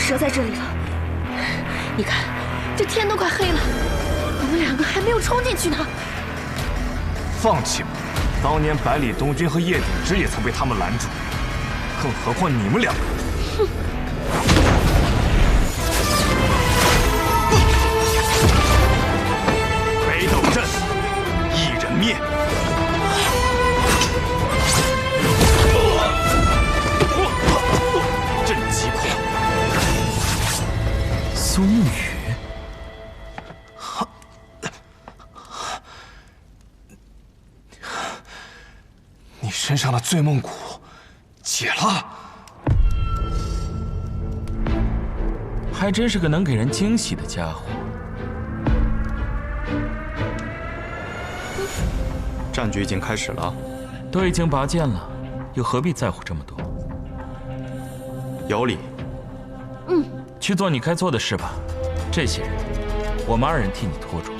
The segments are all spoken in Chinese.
折在这里了。你看，这天都快黑了，我们两个还没有冲进去呢。放弃吧，当年百里东军和叶鼎之也曾被他们拦住，更何况你们两个。哼！北斗阵，一人灭。 苏沐雨，你身上的醉梦蛊解了，还真是个能给人惊喜的家伙。战局已经开始了，都已经拔剑了，又何必在乎这么多？有理。嗯。 去做你该做的事吧，这些人，我们二人替你拖住。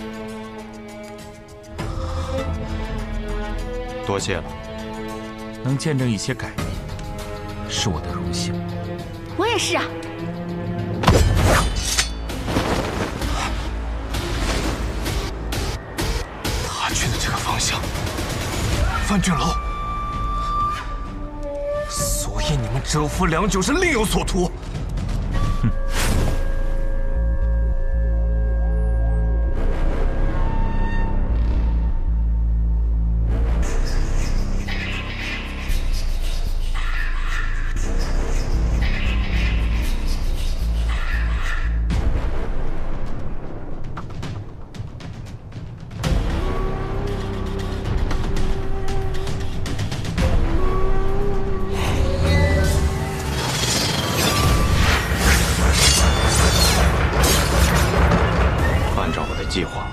多谢了，能见证一些改变，是我的荣幸。我也是啊。他去的这个方向，范俊楼，所以你们蛰伏良久是另有所图。 计划，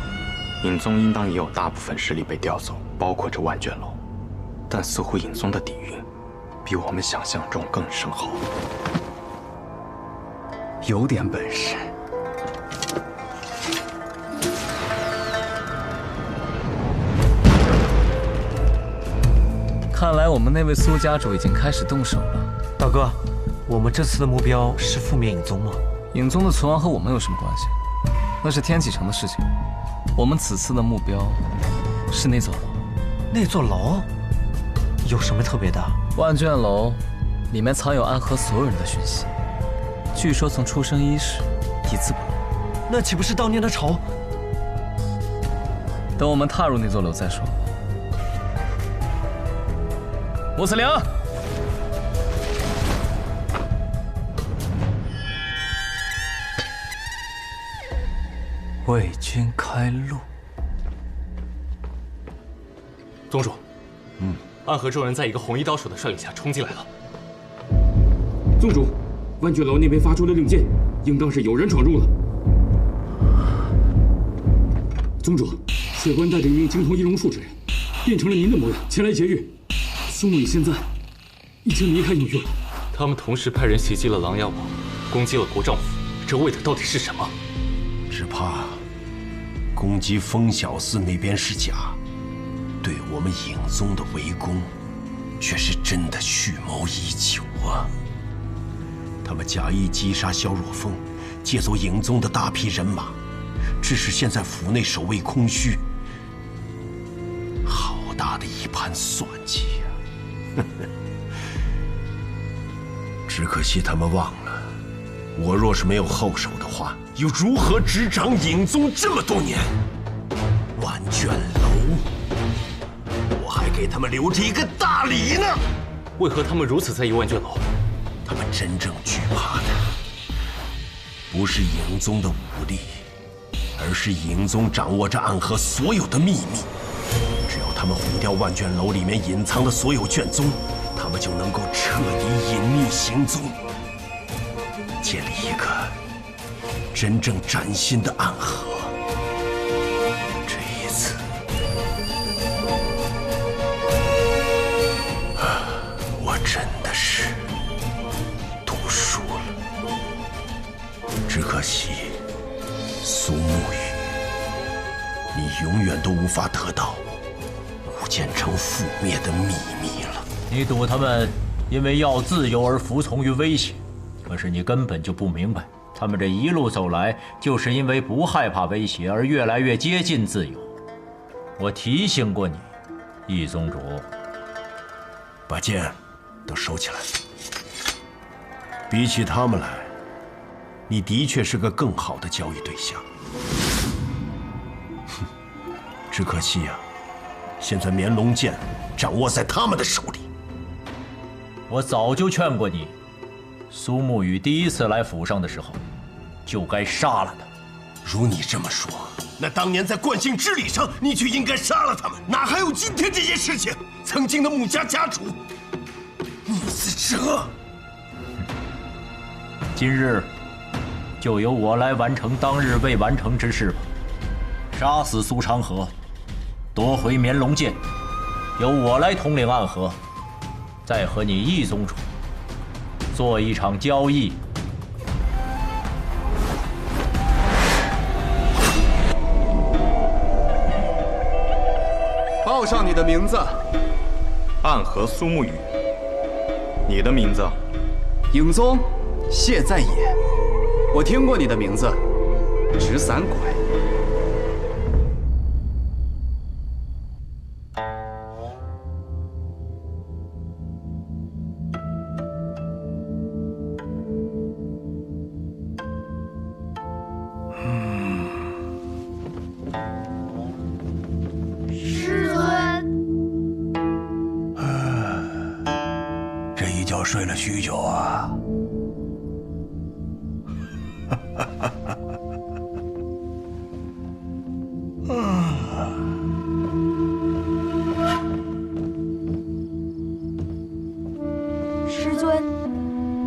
尹宗应当也有大部分势力被调走，包括这万卷楼。但似乎尹宗的底蕴比我们想象中更深厚，有点本事。看来我们那位苏家主已经开始动手了。大哥，我们这次的目标是覆灭尹宗吗？尹宗的存亡和我们有什么关系？ 那是天启城的事情，我们此次的目标是那座楼。那座楼有什么特别的？万卷楼里面藏有暗合所有人的讯息，据说从出生伊始一字不漏。那岂不是当年的仇？等我们踏入那座楼再说。穆子良。 为君开路。宗主，暗河众人在一个红衣刀手的率领下冲进来了。宗主，万卷楼那边发出的令箭，应当是有人闯入了。宗主，血官带着一名精通易容术之人，变成了您的模样前来劫狱。苏沐雨现在已经离开隐域了。他们同时派人袭击了琅琊王，攻击了国丈府，这为的到底是什么？只怕攻击风小寺那边是假，对我们影宗的围攻却是真的蓄谋已久啊！他们假意击杀萧若风，借走影宗的大批人马，致使现在府内守卫空虚。好大的一盘算计呀！只可惜他们忘了，我若是没有后手的话，又如何执掌影宗这么多年？万卷楼，我还给他们留着一个大礼呢。为何他们如此在意万卷楼？他们真正惧怕的，不是影宗的武力，而是影宗掌握着暗河所有的秘密。只要他们毁掉万卷楼里面隐藏的所有卷宗，他们就能够彻底隐匿行踪，建立一个真正崭新的暗河。这一次，我真的是赌输了。只可惜，苏沐雨，你永远都无法得到武剑城覆灭的秘密了。你赌他们因为要自由而服从于威胁，可是你根本就不明白，他们这一路走来，就是因为不害怕威胁而越来越接近自由。我提醒过你，易宗主，把剑都收起来。比起他们来，你的确是个更好的交易对象。哼，只可惜呀，现在绵龙剑掌握在他们的手里。我早就劝过你，苏沐雨第一次来府上的时候，就该杀了他。如你这么说，那当年在冠姓之礼上，你就应该杀了他们，哪还有今天这件事情？曾经的穆家家主穆子哲，今日就由我来完成当日未完成之事吧。杀死苏长河，夺回绵龙剑，由我来统领暗河，再和你易宗主做一场交易。报上你的名字。暗河苏沐雨。你的名字？影宗谢在野。我听过你的名字，直伞拐。睡了许久啊。师尊，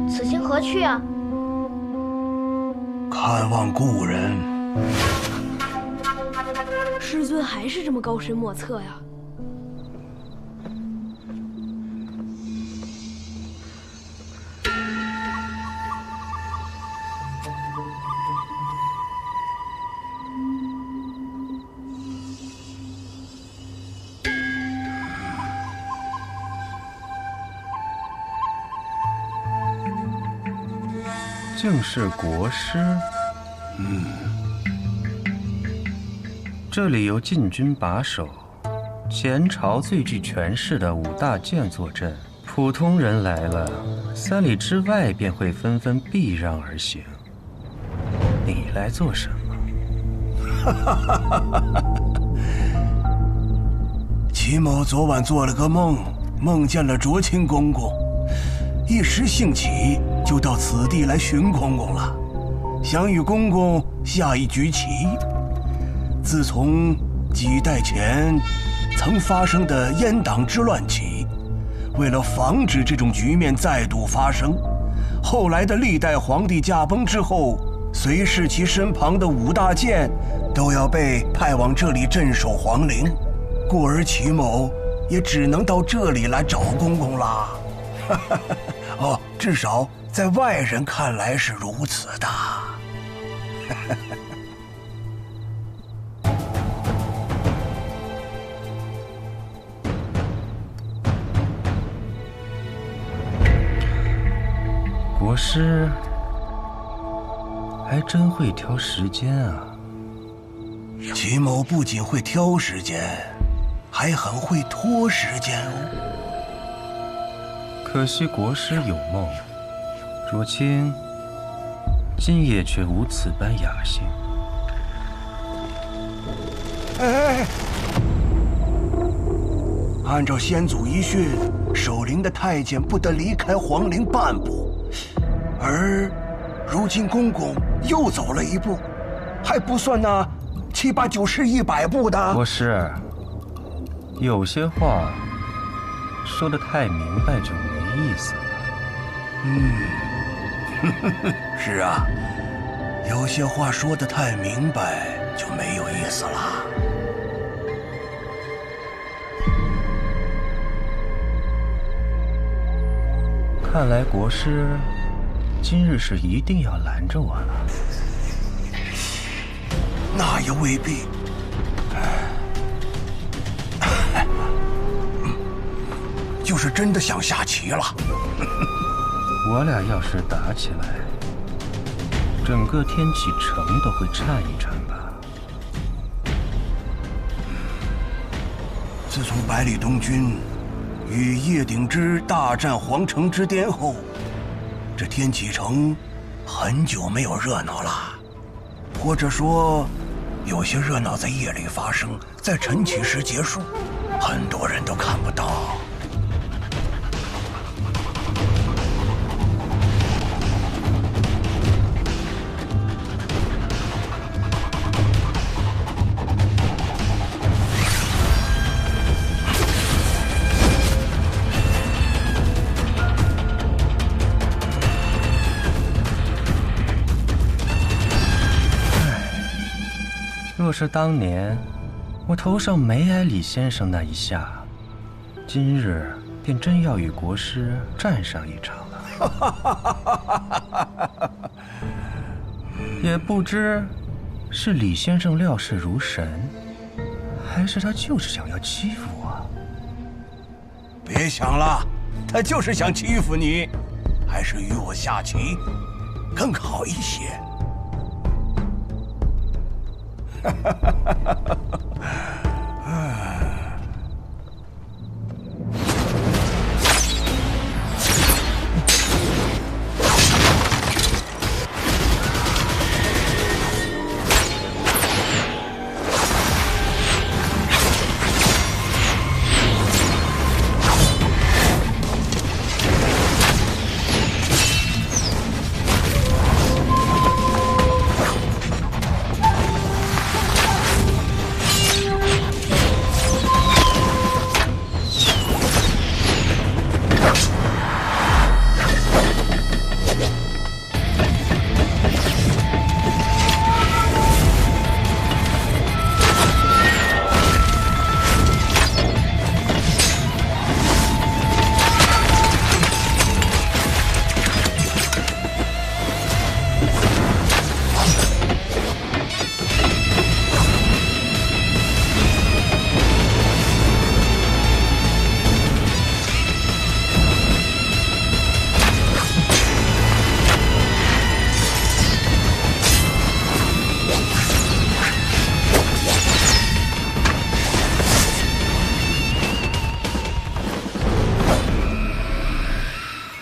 此行何去啊？看望故人。师尊还是这么高深莫测呀。正是国师。这里由禁军把守，前朝最具权势的5大剑坐镇，普通人来了，3里之外便会纷纷避让而行。你来做什么？齐某昨晚做了个梦，梦见了卓清公公，一时兴起，就到此地来寻公公了，想与公公下一局棋。自从几代前曾发生的阉党之乱起，为了防止这种局面再度发生，后来的历代皇帝驾崩之后，随侍其身旁的5大监都要被派往这里镇守皇陵，故而齐某也只能到这里来找公公啦。哦，至少在外人看来是如此的。国师还真会挑时间啊！齐某不仅会挑时间，还很会拖时间哦。可惜国师有梦，若清今夜却无此般雅兴。哎，按照先祖遗训，守陵的太监不得离开皇陵半步，而如今公公又走了一步，还不算那7、8、9、10、100步的。国师，有些话说得太明白就没意思了。是啊，有些话说得太明白就没有意思了。看来国师今日是一定要拦着我了。那也未必。就是真的想下棋了。我俩要是打起来，整个天启城都会颤一颤吧。自从百里东军与叶鼎之大战皇城之巅后，这天启城很久没有热闹了，或者说，有些热闹在夜里发生，在晨起时结束，很多人都看不到。若是当年我头上没挨李先生那一下，今日便真要与国师战上一场了。也不知是李先生料事如神，还是他就是想要欺负我。别想了，他就是想欺负你，还是与我下棋更好一些。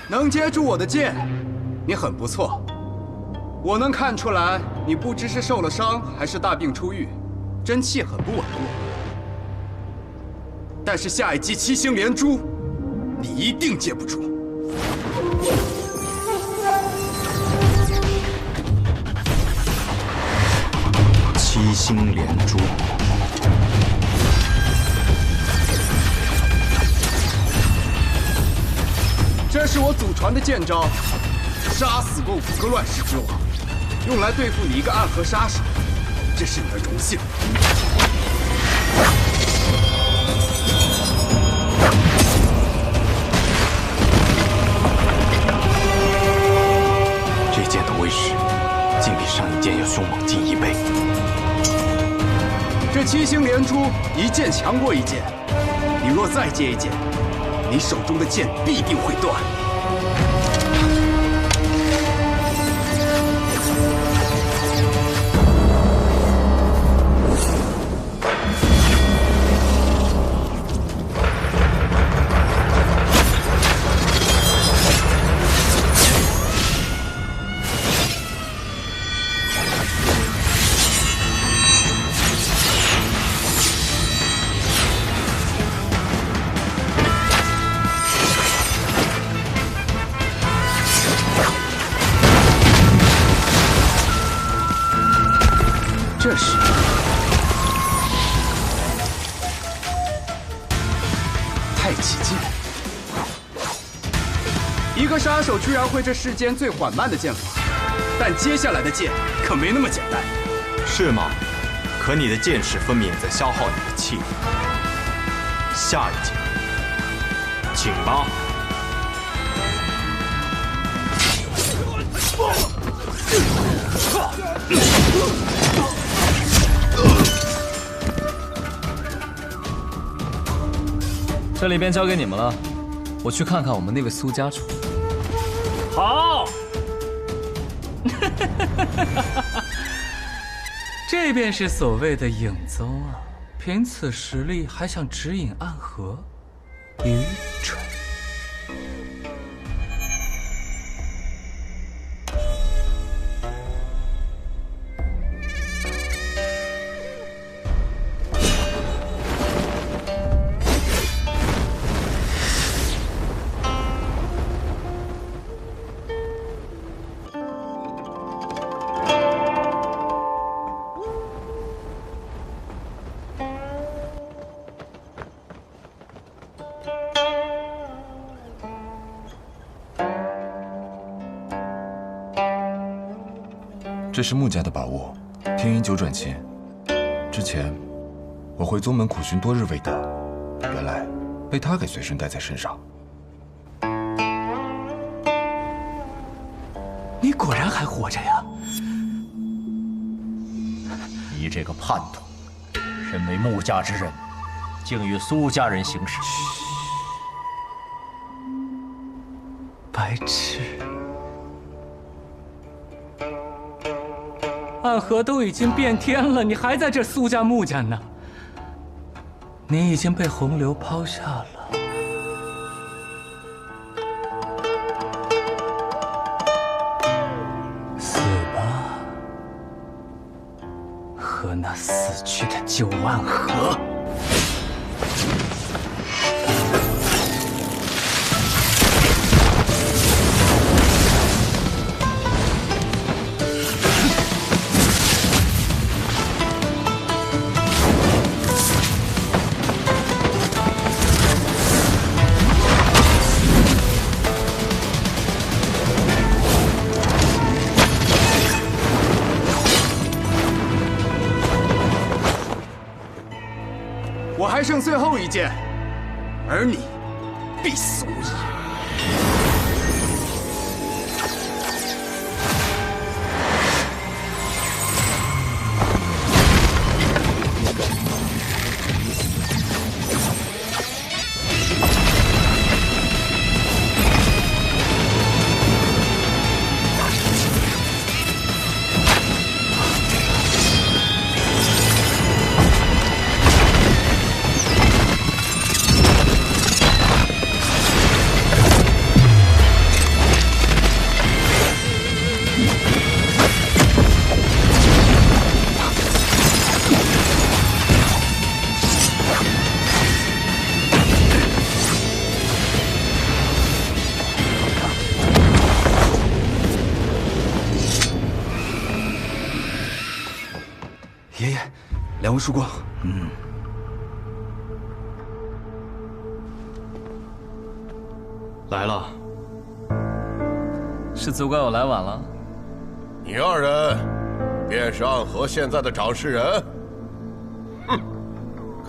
能接住我的剑，你很不错。我能看出来，你不知是受了伤，还是大病初愈，真气很不稳固。但是下一击7星连珠，你一定接不住。7星连珠。是我祖传的剑招，杀死过5个乱世之王，用来对付你一个暗河杀手，这是你的荣幸。这剑的威势，竟比上一剑要凶猛近1倍。这7星连珠，一剑强过一剑。你若再接一剑，你手中的剑必定会断。这是太极剑，一个杀手居然会这世间最缓慢的剑法，但接下来的剑可没那么简单。是吗？可你的剑势分明也在消耗你的气力。下一剑，请吧。这里便交给你们了，我去看看我们那位苏家主。好，这便是所谓的影宗啊！凭此实力还想指引暗河，愚蠢。这是穆家的宝物，天音九转琴。之前我回宗门苦寻多日未得，原来被他给随身带在身上。你果然还活着呀！你这个叛徒，身为穆家之人，竟与苏家人行事，白痴！暗河都已经变天了，你还在这苏家穆家呢？你已经被洪流抛下了。死吧，和那死去的旧暗河。我还剩最后一剑，而你必死无疑。爷爷，两位曙光。来了，是责怪我来晚了？你二人便是暗河现在的掌事人？哼，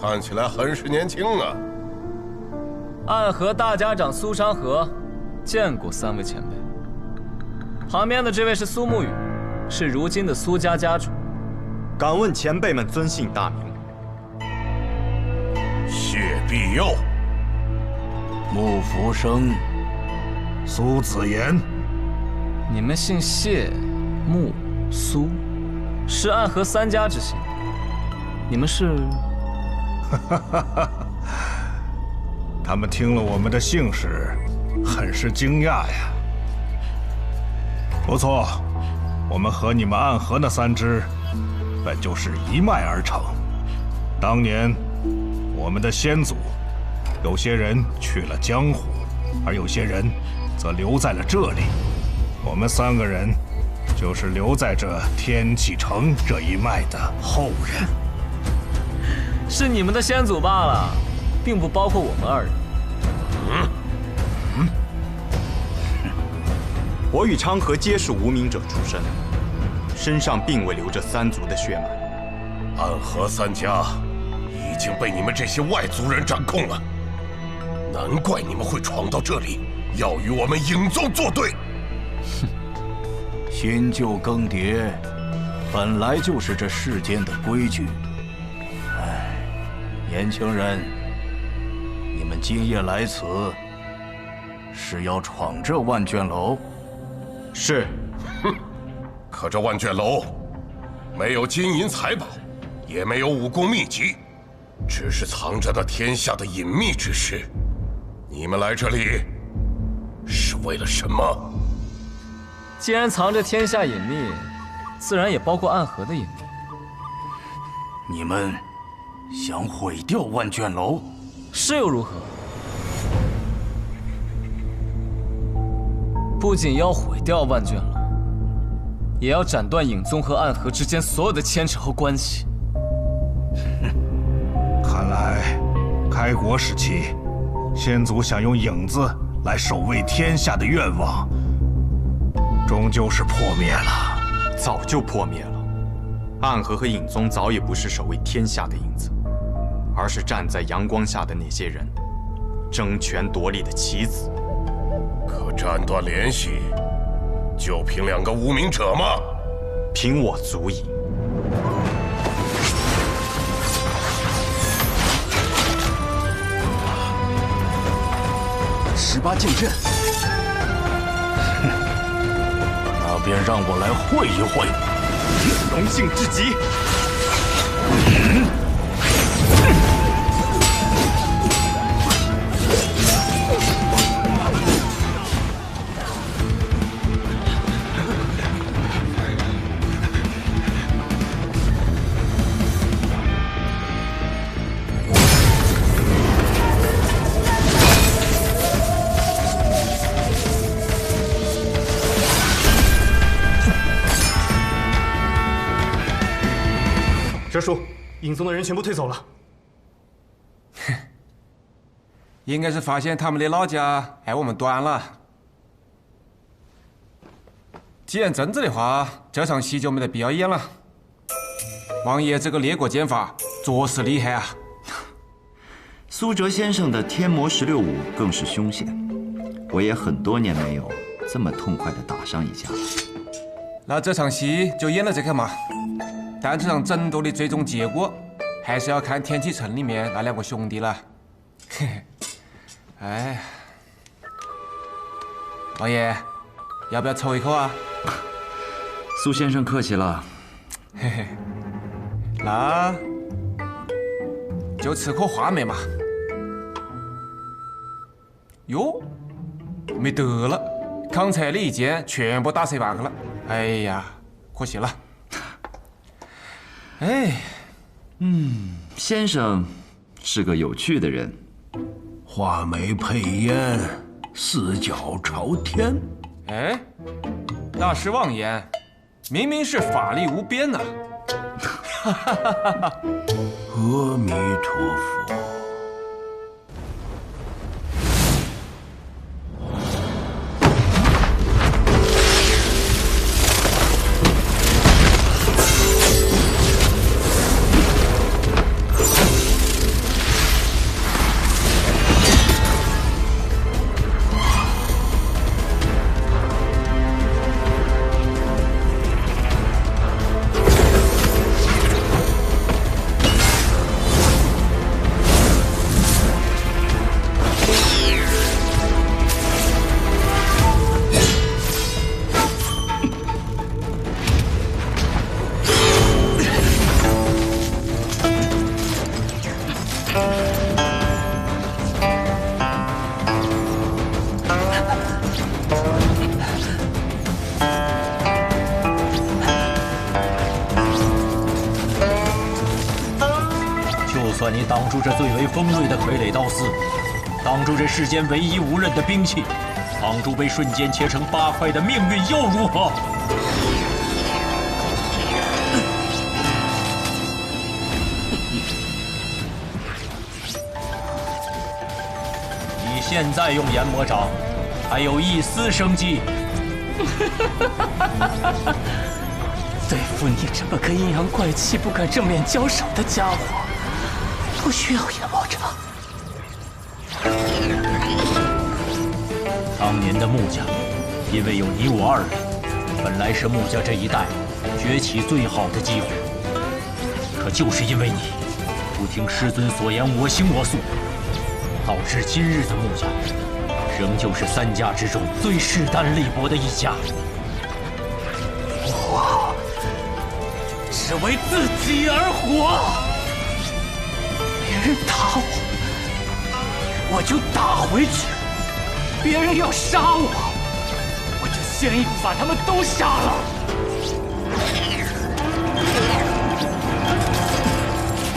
看起来很是年轻啊。暗河大家长苏山河，见过3位前辈。旁边的这位是苏沐雨，是如今的苏家家主。敢问前辈们尊姓大名？谢必佑、穆福生、苏子言。你们姓谢、穆、苏，是暗河3家之姓。你们是？他们听了我们的姓氏，很是惊讶呀。不错，我们和你们暗河那3支，本就是一脉而成。当年，我们的先祖，有些人去了江湖，而有些人则留在了这里。我们3个人，就是留在这天启城这一脉的后人。是你们的先祖罢了，并不包括我们2人。我与昌河皆是无名者出身，身上并未流着3族的血脉。暗河3家已经被你们这些外族人掌控了，难怪你们会闯到这里，要与我们影宗作对。新旧更迭，本来就是这世间的规矩。哎，年轻人，你们今夜来此，是要闯这万卷楼？是。哼，可这万卷楼没有金银财宝，也没有武功秘籍，只是藏着那天下的隐秘之事。你们来这里是为了什么？既然藏着天下隐秘，自然也包括暗河的隐秘。你们想毁掉万卷楼？是又如何？不仅要毁掉万卷楼，也要斩断影宗和暗河之间所有的牵扯和关系。看来，开国时期，先祖想用影子来守卫天下的愿望，终究是破灭了。早就破灭了。暗河和影宗早已不是守卫天下的影子，而是站在阳光下的那些人，争权夺利的棋子。可斩断联系，就凭2个无名者吗？凭我足矣。18剑阵，那便让我来会一会。荣幸至极。哲叔，影宗的人全部退走了。应该是发现他们的老家挨我们端了。既然真子的话，这场戏就没得必要演了。王爷这个列国剑法着实厉害啊！苏哲先生的天魔16舞更是凶险，我也很多年没有这么痛快的打上一架了。那这场戏就演了这个嘛。但这场争夺的最终结果，还是要看天启城里面那2个兄弟了。嘿嘿，哎，王爷，要不要抽一口啊？苏先生客气了。嘿嘿，那就吃颗话梅嘛。哟，没得了，刚才的一剑全部打折半去了。哎呀，可惜了。哎，先生是个有趣的人。画眉配烟，4脚朝天。哎，那是妄言，明明是法力无边呐！阿弥陀佛。挡住这最为锋锐的傀儡刀丝，挡住这世间唯一无刃的兵器，挡住被瞬间切成8块的命运，又如何？你现在用炎魔掌，还有一丝生机。对付你这么个阴阳怪气、不敢正面交手的家伙，不需要炎魔掌。当年的穆家，因为有你我2人，本来是穆家这一代崛起最好的机会。可就是因为你不听师尊所言，我行我素，导致今日的穆家，仍旧是3家之中最势单力薄的一家。我只为自己而活，别人打我就打回去；别人要杀我就先一步把他们都杀了。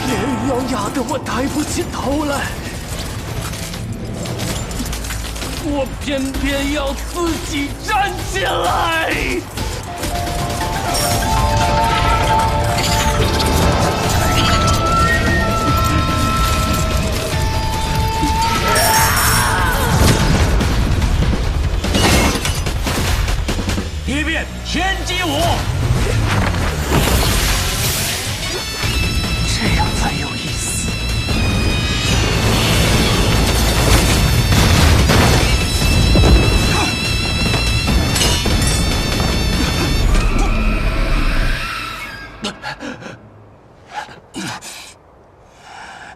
别人要压得我抬不起头来，我偏偏要自己站起来。一变天机舞，这样才有意思。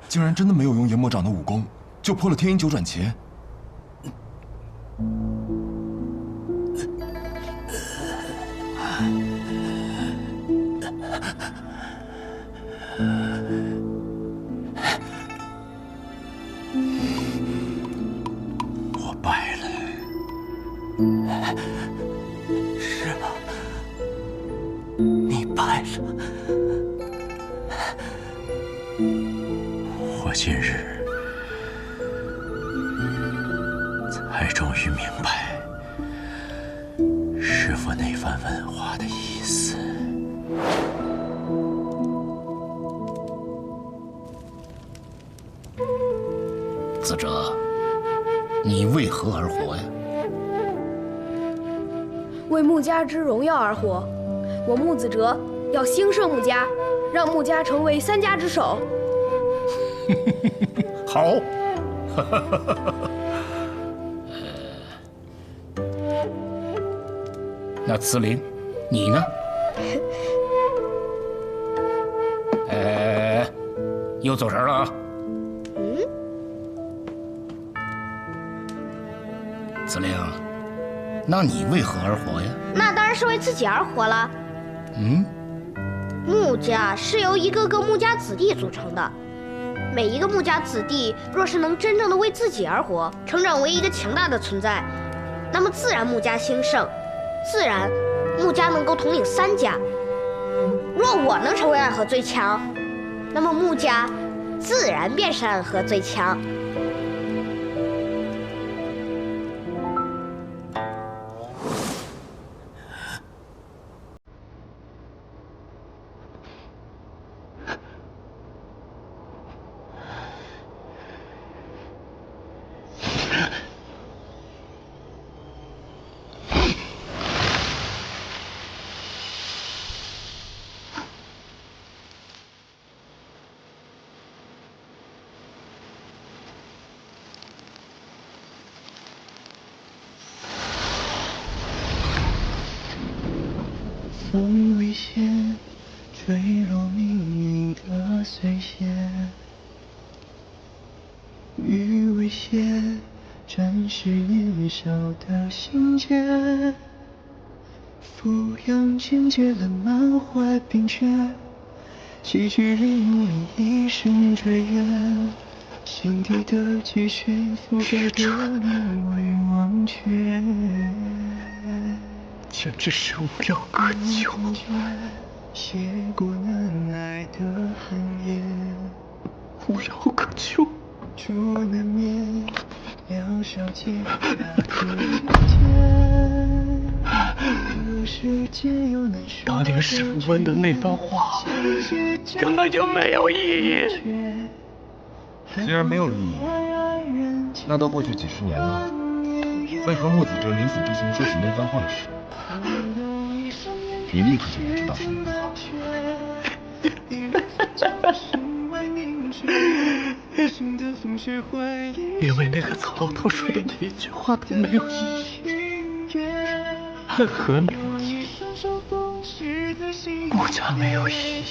竟然真的没有用炎魔掌的武功，就破了天鹰九转旗。我败了。是吗？你败了。我今日才终于明白师父那番问话的意思。子哲，你为何而活呀？为穆家之荣耀而活。我穆子哲要兴盛穆家，让穆家成为3家之首。好。那慈林，你呢？又走神了啊！慈林，那你为何而活呀？那当然是为自己而活了。穆家是由一个个穆家子弟组成的，每一个穆家子弟若是能真正的为自己而活，成长为一个强大的存在，那么自然穆家兴盛，自然穆家能够统领3家。若我能成为暗河最强，那么穆家自然便是暗河最强。风危险，坠落命运的碎屑。雨未歇，展示年少的心结。俯仰间接了满怀冰雪，几句淋漓一生追远。心底的积雪覆盖着你未忘却。简直是无药可救。写过难挨的寒夜，无药可救。竹难眠，两小姐当年审问的那番话，根本就没有意义。既然没有意义，那都过去几十年了，为何木子哲临死之前说起那番话时，你立刻就知道？因为那个曹老头说的每一句话都没有意义，暗河没有意义，穆家没有意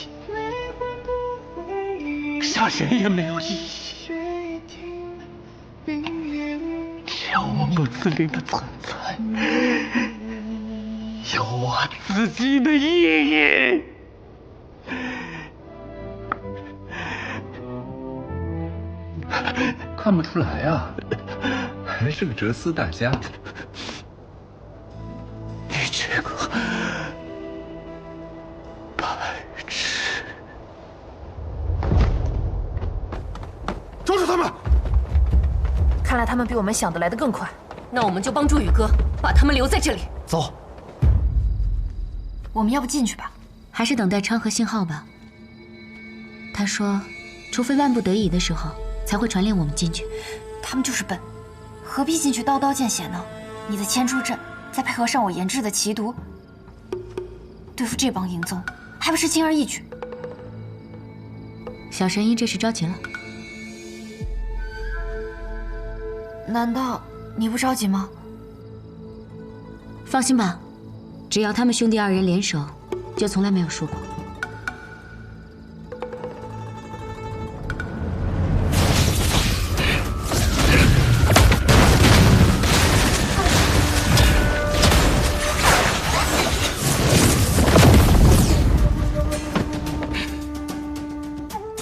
义，杀人也没有意义，只有我穆子陵的存在，有我自己的意义。看不出来啊，还是个哲思大家。你这个白痴！抓住他们！看来他们比我们想的来得更快。那我们就帮助宇哥，把他们留在这里。走。我们要不进去吧？还是等待昌河信号吧。他说，除非万不得已的时候，才会传令我们进去。他们就是笨，何必进去刀刀见血呢？你的千出阵，再配合上我研制的奇毒，对付这帮淫宗，还不是轻而易举？小神医这是着急了。难道你不着急吗？放心吧，只要他们兄弟二人联手，就从来没有输过。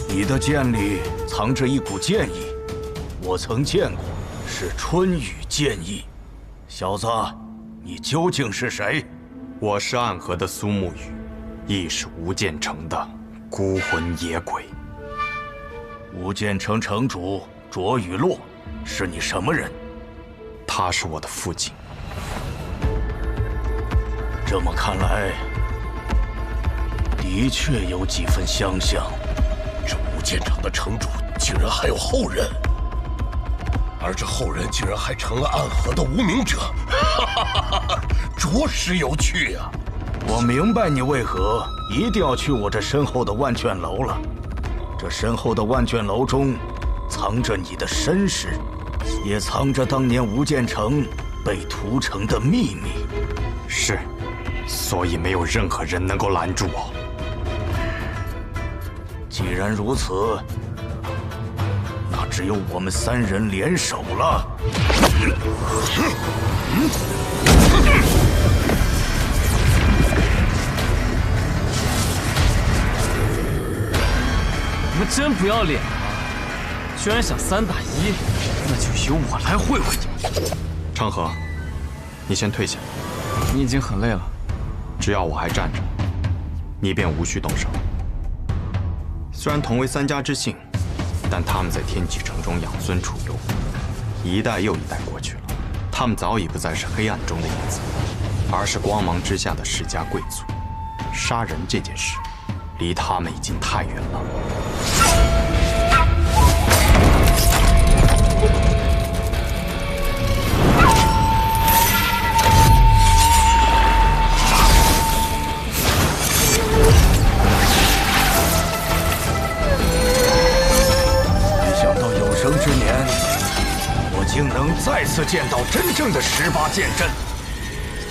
你的剑里藏着一股剑意，我曾见过，是春雨剑意。小子，你究竟是谁？我是暗河的苏沐雨，亦是无间城的孤魂野鬼。无间城城主卓雨洛，是你什么人？他是我的父亲。这么看来，的确有几分相像。这无间城的城主竟然还有后人，而这后人竟然还成了暗河的无名者，着实有趣呀！我明白你为何一定要去我这身后的万卷楼了。这身后的万卷楼中，藏着你的身世，也藏着当年无间城被屠城的秘密。是，所以没有任何人能够拦住我。既然如此，那只有我们三人联手了。你们真不要脸啊！居然想3打1，那就由我来会会你。昌河，你先退下。你已经很累了，只要我还站着，你便无需动手。虽然同为3家之姓，但他们在天启城中养尊处优，一代又一代过去了，他们早已不再是黑暗中的影子，而是光芒之下的世家贵族。杀人这件事，离他们已经太远了。生之年，我竟能再次见到真正的18剑阵。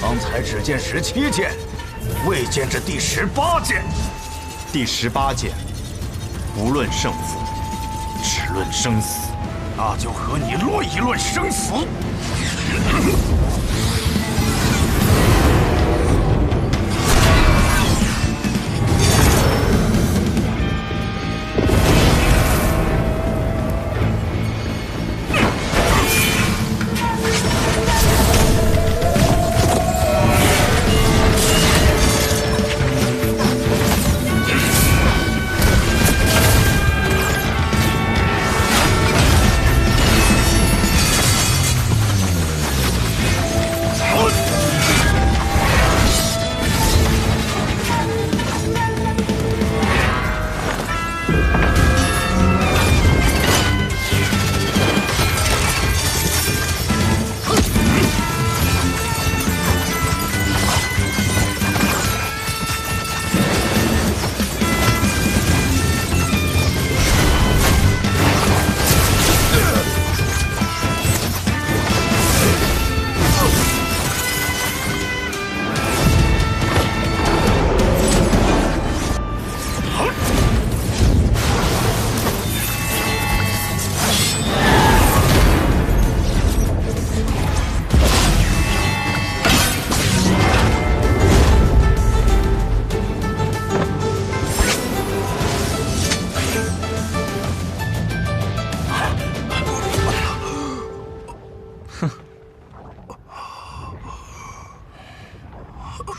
方才只见17剑，未见这第18剑。第18剑，不论胜负，只论生死。那就和你论一论生死。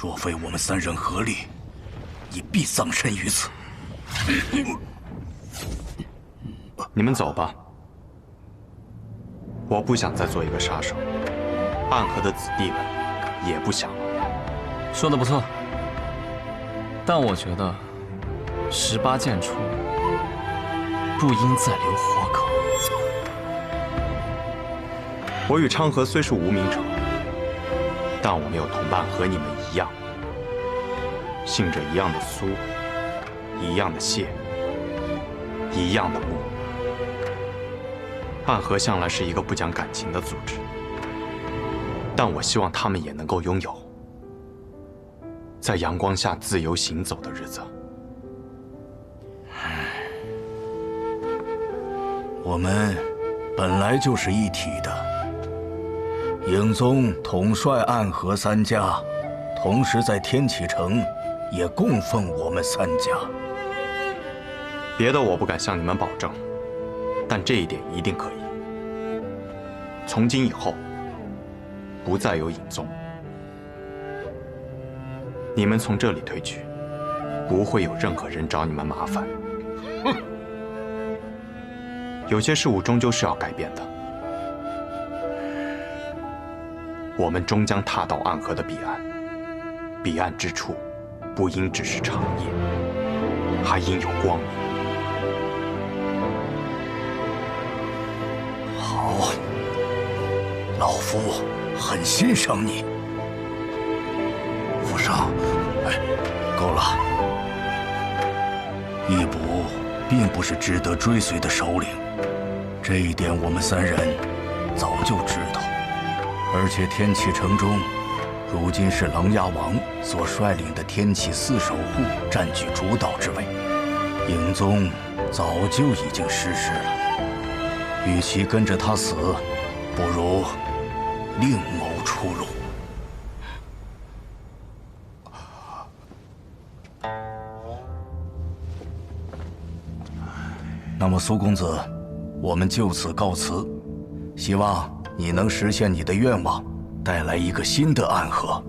若非我们三人合力，你必葬身于此。你们走吧，我不想再做一个杀手，暗河的子弟们也不想了。说的不错，但我觉得18剑出不应再留活口。我与昌河虽是无名者，但我没有同伴和你们一样，姓着一样的苏，一样的谢，一样的穆。暗河向来是一个不讲感情的组织，但我希望他们也能够拥有在阳光下自由行走的日子。我们本来就是一体的。影宗统帅暗河三家，同时在天启城也供奉我们三家。别的我不敢向你们保证，但这一点一定可以。从今以后，不再有影宗。你们从这里退去，不会有任何人找你们麻烦。有些事物终究是要改变的。我们终将踏到暗河的彼岸，彼岸之处，不应只是长夜，还应有光明。好，老夫很欣赏你。府上，够了。义卜并不是值得追随的首领，这一点我们三人早就知道。而且天启城中，如今是琅琊王所率领的天启四守护占据主导之位，影宗早就已经失势了。与其跟着他死，不如另谋出路。那么苏公子，我们就此告辞，希望你能实现你的愿望，带来一个新的暗河。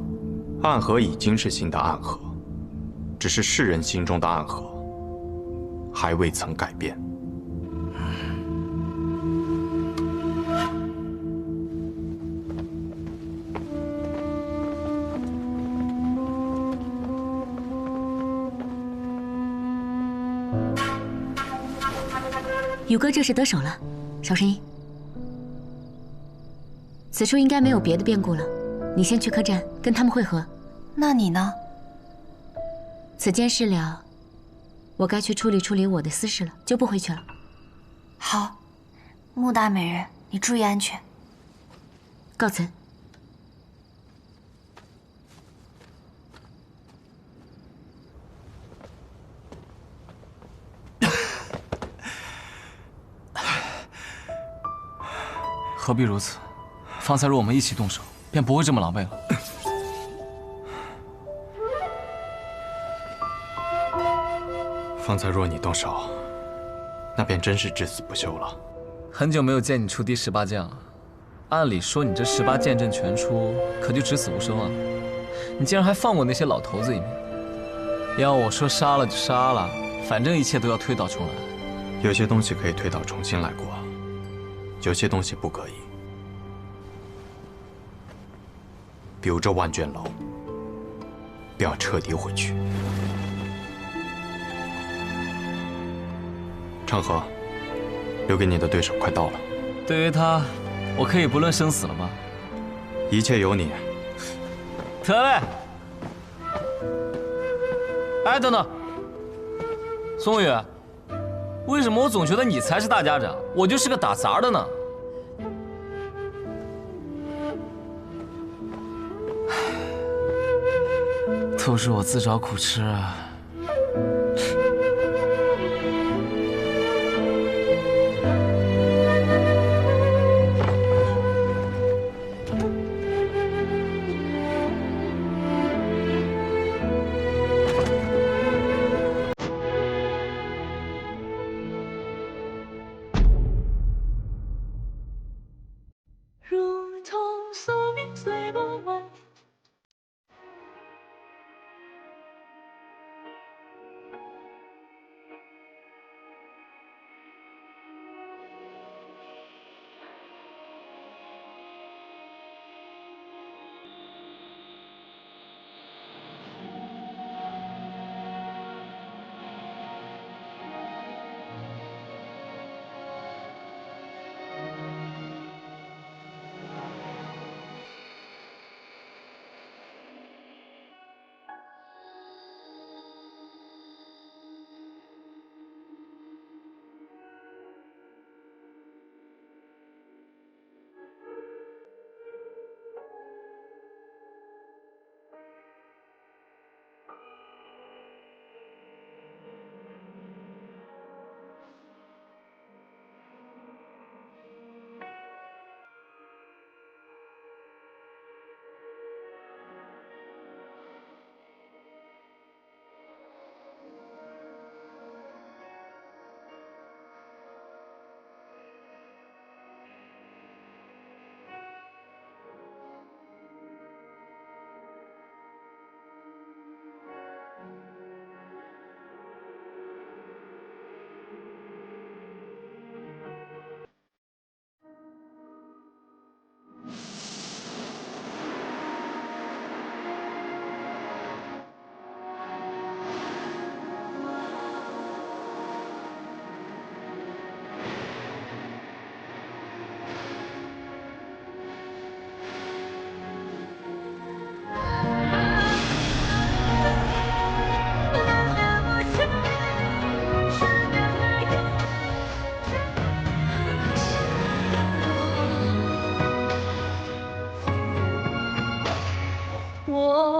暗河已经是新的暗河，只是世人心中的暗河还未曾改变。宇哥这是得手了，少声音。此处应该没有别的变故了，你先去客栈跟他们会合。那你呢？此件事了，我该去处理我的私事了，就不回去了。好，穆大美人，你注意安全。告辞。何必如此？方才若我们一起动手，便不会这么狼狈了。方才若你动手，那便真是至死不休了。很久没有见你出第18剑了，按理说你这18剑阵全出，可就只死无生啊！你竟然还放过那些老头子一命。要我说杀了就杀了，反正一切都要推倒重来。有些东西可以推倒重新来过，有些东西不可以。比如这万卷楼，便要彻底毁去。昌河，留给你的对手快到了。对于他，我可以不论生死了吗？一切由你。得嘞。哎，等等，宋宇，为什么我总觉得你才是大家长，我就是个打杂的呢？都是我自找苦吃啊！如同宿命随波纹。说。